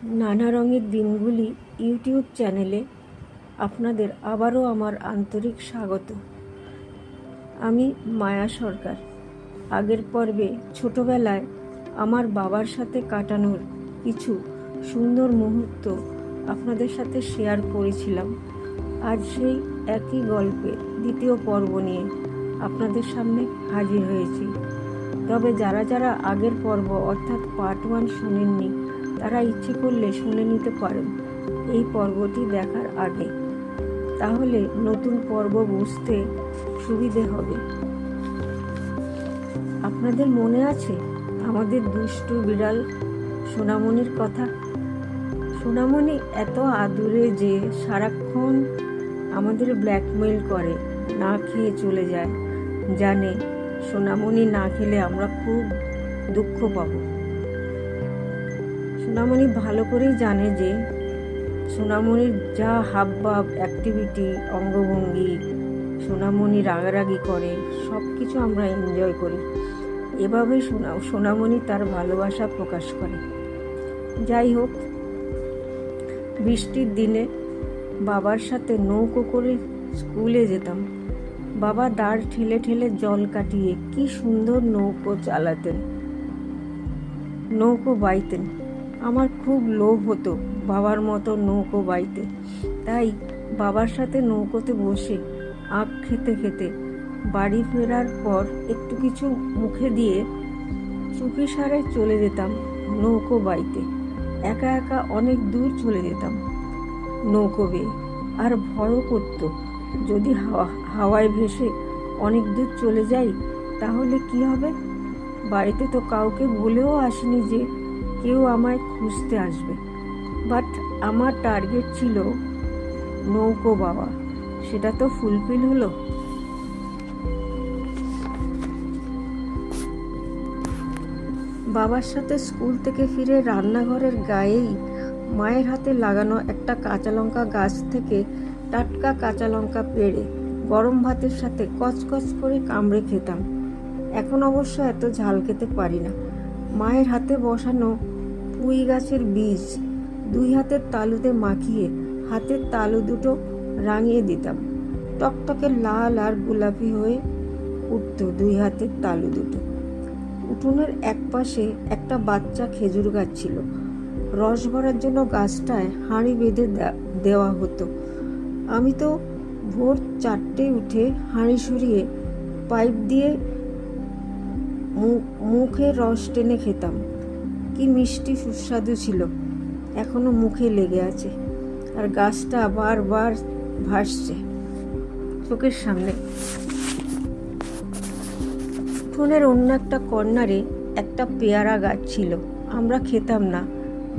নানা রঙের দিনগুলি ইউটিউব চ্যানেলে আপনাদের আবারও আমার আন্তরিক স্বাগত। আমি মায়া সরকার। আগের পর্বে ছোটবেলায় আমার বাবার সাথে কাটানোর কিছু সুন্দর মুহূর্ত আপনাদের সাথে শেয়ার করেছিলাম। আজ সেই একই গল্পের দ্বিতীয় পর্ব নিয়ে আপনাদের সামনে হাজির হয়েছি। তবে যারা যারা আগের পর্ব অর্থাৎ পার্ট 1 শোনেননি, তারা ইচ্ছে করলে শুনে নিতে পারেন এই পর্বটি দেখার আগে, তাহলে নতুন পর্ব বুঝতে সুবিধে হবে। আপনাদের মনে আছে আমাদের দুষ্টু বিড়াল সোনামণির কথা? সোনামণি এত আদুরে যে সারাক্ষণ আমাদের ব্ল্যাকমেইল করে, না খেয়ে চলে যায়। জানে সোনামণি না খেলে আমরা খুব দুঃখ পাবো। সোনামণি ভালো করেই জানে যে সোনামণির যা হাবভাব, অ্যাক্টিভিটি, অঙ্গভঙ্গি, সোনামণি রাগারাগি করে, সব কিছু আমরা এনজয় করি। এভাবেই সোনামণি তার ভালোবাসা প্রকাশ করে। যাই হোক, বৃষ্টির দিনে বাবার সাথে নৌকো করে স্কুলে যেতাম। বাবা দাঁড় ঠেলে ঠেলে জল কাটিয়ে কি সুন্দর নৌকো চালাতেন, নৌকো বাইতেন। আমার খুব লোভ হতো বাবার মতো নৌকো বাইতে। তাই বাবার সাথে নৌকোতে বসে আখ খেতে খেতে বাড়ি ফেরার পর একটু কিছু মুখে দিয়ে চুপি সারে চলে যেতাম নৌকো বাইতে। একা একা অনেক দূর চলে যেতাম নৌকো বেয়ে। আর ভয়ও করতো, যদি হাওয়ায় ভেসে অনেক দূর চলে যাই তাহলে কি হবে। বাড়িতে তো কাউকে বলেও আসিনি যে কেউ আমায় খুঁজতে আসবে। বাট আমার টার্গেট ছিল নৌকো বাবা, সেটা তো ফুলফিল হলো। বাবার সাথে স্কুল থেকে ফিরে রান্নাঘরের গায়েই মায়ের হাতে লাগানো একটা কাঁচা লঙ্কা গাছ থেকে টাটকা কাঁচা লঙ্কা পেড়ে গরম ভাতের সাথে কচকচ করে কামড়ে খেতাম। এখন অবশ্য এত ঝাল খেতে পারি না। মায়ের হাতে বসানো পুঁই গাছের বীজ 2 হাতের তালুতে মাখিয়ে হাতের তালু দুটো রাঙিয়ে দিতাম। টকটকে লাল আর গোলাপি হয়ে উঠত 2 হাতের তালু দুটো। উঠোনের একপাশে একটা বাচ্চা খেজুর গাছ ছিল। রস ভরার জন্য গাছটায় হাঁড়ি বেঁধে দেওয়া হতো। আমি তো ভোর 4টে উঠে হাঁড়ি সরিয়ে পাইপ দিয়ে মুখে রস টেনে খেতাম। কি মিষ্টি সুস্বাদু ছিল, এখনো মুখে লেগে আছে। আর গাছটা বারবার ভাসছে চোখের সামনে। উঠোনের অন্য একটা কর্নারে একটা পেয়ারা গাছ ছিল। আমরা খেতাম না,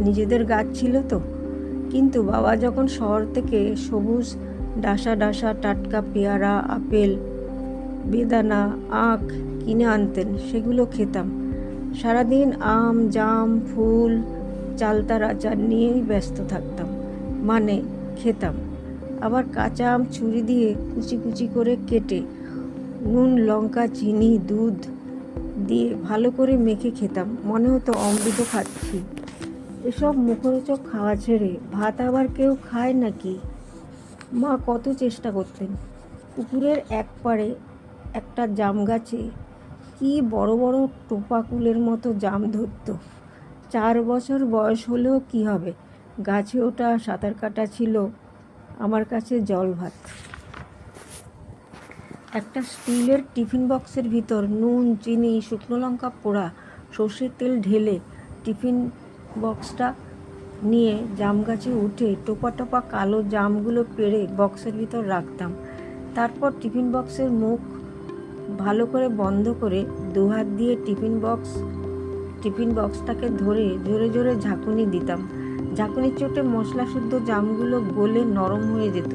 নিজেদের গাছ ছিল তো। কিন্তু বাবা যখন শহর থেকে সবুজ ডাসা ডাসা টাটকা পেয়ারা, আপেল, বেদানা, আখ কিনে আনতেন, সেগুলো খেতাম। সারাদিন আম, জাম, ফুল, চালতার আচার নিয়েই ব্যস্ত থাকতাম। মানে খেতাম। আবার কাঁচা আম ছুরি দিয়ে কুচি কুচি করে কেটে নুন, লঙ্কা, চিনি, দুধ দিয়ে ভালো করে মেখে খেতাম। মনে হতো অমৃত খাচ্ছি। এসব মুখরোচক খাওয়া ছেড়ে ভাত আবার কেউ খায় নাকি? মা কত চেষ্টা করতেন। পুকুরের এক পাড়ে একটা জাম গাছে কি বড় বড় টোপা কুলের মতো জাম ধরত। 4 বছর বয়স হলেও কি হবে, গাছে ওটা সাঁতার কাটা ছিল আমার কাছে জল ভাত। একটা স্টিলের টিফিন বক্সের ভিতর নুন, চিনি, শুকনো লঙ্কা পোড়া, সর্ষের তেল ঢেলে টিফিন বক্সটা নিয়ে জাম গাছে উঠে টোপা টোপা কালো জামগুলো পেড়ে বক্সের ভিতর রাখতাম। তারপর টিফিন বক্সের মুখ ভালো করে বন্ধ করে 2 হাত দিয়ে টিফিন বক্সটাকে ধরে জোরে জোরে ঝাঁকুনি দিতাম। ঝাঁকুনির চোটে মশলা শুদ্ধ জামগুলো গলে নরম হয়ে যেত।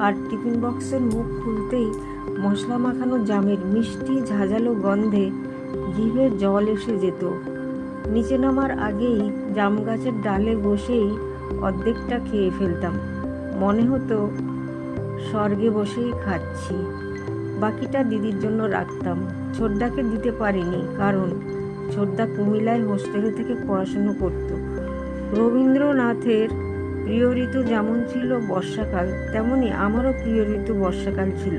আর টিফিন বক্সের মুখ খুলতেই মশলা মাখানো জামের মিষ্টি ঝাঁঝালো গন্ধে জিভে জল এসে যেত। নিচে নামার আগেই জাম গাছের ডালে বসেই অর্ধেকটা খেয়ে ফেলতাম। মনে হতো স্বর্গে বসেই খাচ্ছি। বাকিটা দিদির জন্য রাখতাম। ছোটদাকে দিতে পারিনি, কারণ ছোটদা কুমিল্লায় হোস্টেলে থেকে পড়াশুনো করত। রবীন্দ্রনাথের প্রিয় ঋতু যেমন ছিল বর্ষাকাল, তেমনি আমারও প্রিয় ঋতু বর্ষাকাল ছিল।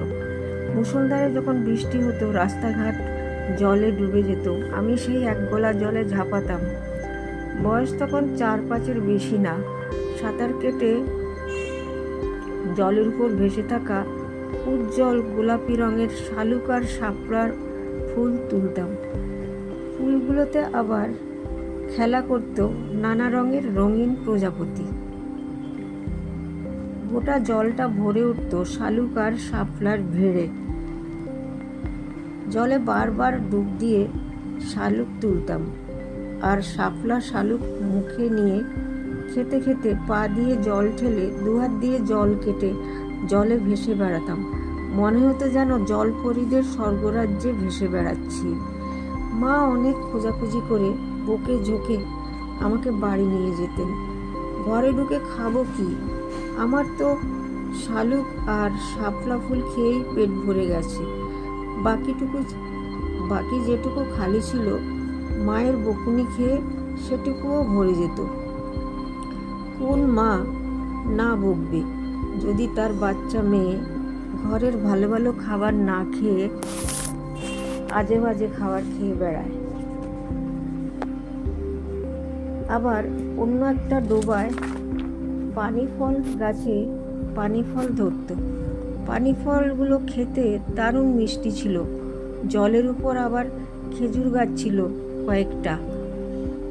মুষলধারে যখন বৃষ্টি হতো, রাস্তাঘাট জলে ডুবে যেত, আমি সেই এক গলা জলে ঝাঁপাতাম। বয়স তখন 4-5-এর বেশি না। সাঁতার কেটে জলের উপর ভেসে থাকা উজ্জ্বল গোলাপি রঙের শালুক আর শাপলার ফুল তুলতাম। ফুলগুলোতে আবার খেলা করত নানা রঙের রঙিন প্রজাপতি। গোটা জলটা ভরে উঠত শালুক আর শাপলার ভিড়ে। জলে বারবার ডুব দিয়ে শালুক তুলতাম, আর শাপলা শালুক মুখে নিয়ে খেতে খেতে পা দিয়ে জল ঠেলে দুহাত দিয়ে জল কেটে জলে ভেসে বেড়াতাম। মনে হতো যেন জলপরীদের স্বর্গরাজ্যে ভেসে বেড়াচ্ছি। মা অনেক খোঁজাখুঁজি করে বকে ঝোঁকে আমাকে বাড়ি নিয়ে যেতেন। ঘরে ঢুকে খাবো কি? আমার তো শালুক আর শাপলা ফুল খেয়েই পেট ভরে গেছে। বাকি যেটুকু খালি ছিল, মায়ের বকুনি খেয়ে সেটুকুও ভরে যেত। কোন মা না বকবে যদি তার বাচ্চা মেয়ে ঘরের ভালো ভালো খাবার না খেয়ে আজে বাজে খাবার খেয়ে বেড়ায়? আবার অন্য একটা ডোবায় পানি ফল গাছে পানি ফল ধরত। পানি ফলগুলো খেতে দারুণ মিষ্টি ছিল। জলের উপর আবার খেজুর গাছ ছিল কয়েকটা।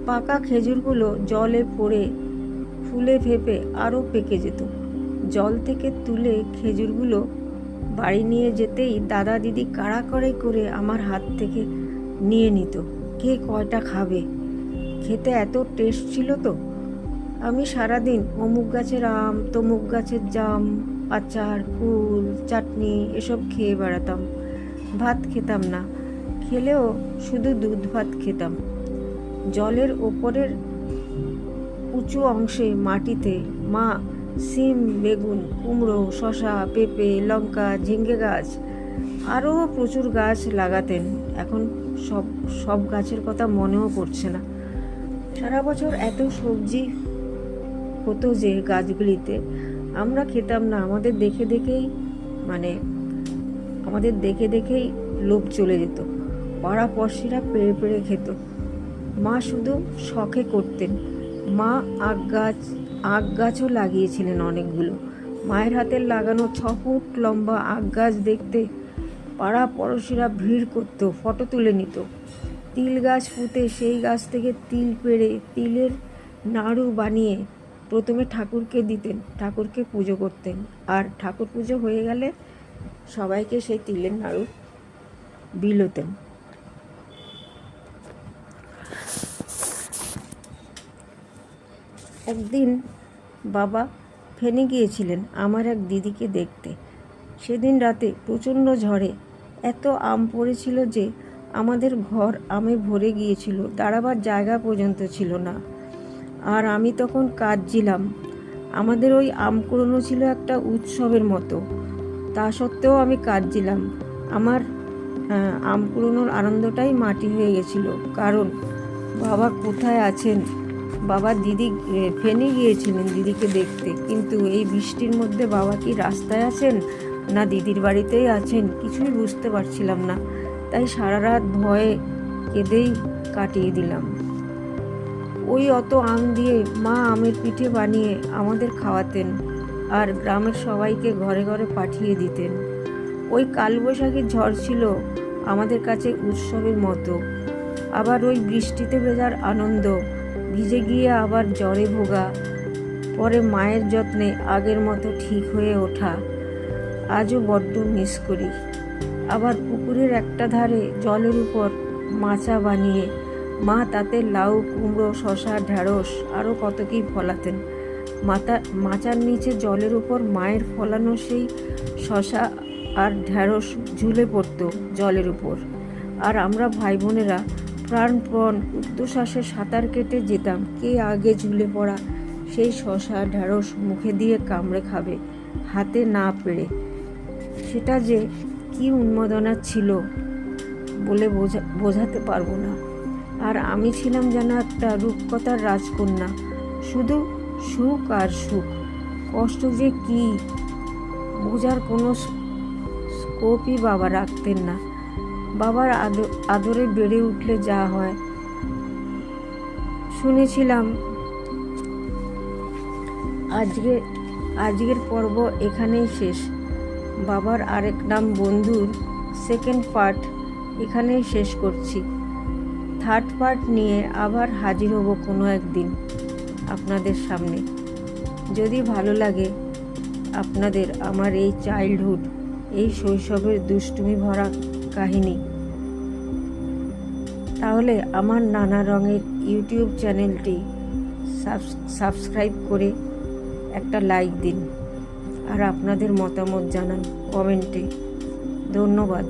পাকা খেজুরগুলো জলে পড়ে ফুলে ফেপে আরও পেকে যেত। জল থেকে তুলে খেজুরগুলো বাড়ি নিয়ে যেতেই দাদা দিদি কাড়াকড়াই করে আমার হাত থেকে নিয়ে নিত। কে কয়টা খাবে? খেতে এত টেস্ট ছিল তো। আমি সারাদিন অমুক গাছের আম, তমুক গাছের জাম, আচার, কুল, চাটনি এসব খেয়ে বেড়াতাম। ভাত খেতাম না, খেলেও শুধু দুধ ভাত খেতাম। জলের ওপরের উঁচু অংশে মাটিতে মা সিম, বেগুন, কুমড়ো, শসা, পেঁপে, লঙ্কা, ঝিঙ্গে গাছ আরও প্রচুর গাছ লাগাতেন। এখন সব গাছের কথা মনেও পড়ছে না। সারা বছর এত সবজি হতো যে গাছগুলিতে, আমরা খেতাম না। আমাদের দেখে দেখেই লোভ চলে যেত। পাড়াপড়শিরা পেড়ে পেড়ে খেত। মা শুধু শখে করতেন। মা আখ গাছও লাগিয়েছিলেন অনেকগুলো। মায়ের হাতের লাগানো 6 ফুট লম্বা আখ গাছ দেখতে পাড়া পড়শিরা ভিড় করত, ফটো তুলে নিত। তিল গাছ পুঁতে সেই গাছ থেকে তিল পেড়ে তিলের নাড়ু বানিয়ে প্রথমে ঠাকুরকে দিতেন, ঠাকুরকে পুজো করতেন, আর ঠাকুর পুজো হয়ে গেলে সবাইকে সেই তিলের নাড়ু বিলোতেন। একদিন বাবা ফেনে গিয়েছিলেন আমার এক দিদিকে দেখতে। সেদিন রাতে প্রচণ্ড ঝড়ে এত আম পড়েছিল যে আমাদের ঘর আমে ভরে গিয়েছিল, দাঁড়াবার জায়গা পর্যন্ত ছিল না। আর আমি তখন কাঁদছিলাম। আমাদের ওই আম কুড়োনো ছিল একটা উৎসবের মতো। তা সত্ত্বেও আমি কাঁদছিলাম। আমার আম কুড়োনোর আনন্দটাই মাটি হয়ে গেছিল। কারণ বাবা কোথায় আছেন? বাবা ফেনে গিয়েছিলেন দিদিকে দেখতে, কিন্তু এই বৃষ্টির মধ্যে বাবা কি রাস্তায় আছেন না দিদির বাড়িতেই আছেন কিছুই বুঝতে পারছিলাম না। তাই সারা রাত ভয়ে কেঁদেই কাটিয়ে দিলাম। ওই অত আম দিয়ে মা আমের পিঠে বানিয়ে আমাদের খাওয়াতেন, আর গ্রামের সবাইকে ঘরে ঘরে পাঠিয়ে দিতেন। ওই কালবৈশাখীর ঝড় ছিল আমাদের কাছে উৎসবের মতো। আবার ওই বৃষ্টিতে ভেজার আনন্দ, ভিজে গিয়ে আবার জ্বরে ভোগা, পরে মায়ের যত্নে আগের মতো ঠিক হয়ে ওঠা আজও বড্ড মিস করি। আবার পুকুরের একটা ধারে জলের উপর মাচা বানিয়ে মা তাতে লাউ, কুমড়ো, শসা, ঢ্যাঁড়স আরও কত কী ফলাতেন। মাচার নিচে জলের উপর মায়ের ফলানো সেই শসা আর ঢ্যাঁড়স ঝুলে পড়তো জলের উপর। আর আমরা ভাই বোনেরা প্রাণপণ উচ্চশ্বাসে সাঁতার কেটে যেতাম কে আগে ঝুলে পড়া সেই শসা ঢ্যাঁড়স মুখে দিয়ে কামড়ে খাবে হাতে না পেড়ে। সেটা যে কি উন্মাদনা ছিল বলে বোঝাতে পারবো না। আর আমি ছিলাম যেন একটা রূপকথার রাজকন্যা, শুধু সুখ আর সুখ, কষ্ট যে কী বোঝার কোনো স্কোপই বাবা রাখতেন না। বাবার আদরে বেড়ে উঠলে যা হয় শুনেছিলাম। আজকের পর্ব এখানেই শেষ। বাবার আরেক নাম বন্ধুর সেকেন্ড পার্ট এখানেই শেষ করছি। থার্ড পার্ট নিয়ে আবার হাজির হব কোনো একদিন আপনাদের সামনে। যদি ভালো লাগে আপনাদের আমার এই চাইল্ডহুড, এই শৈশবের দুষ্টুমি ভরা কাহিনী, তাহলে আমার নানা রঙের ইউটিউব চ্যানেলটি সাবস্ক্রাইব করে একটা লাইক দিন আর আপনাদের মতামত জানান কমেন্টে। ধন্যবাদ।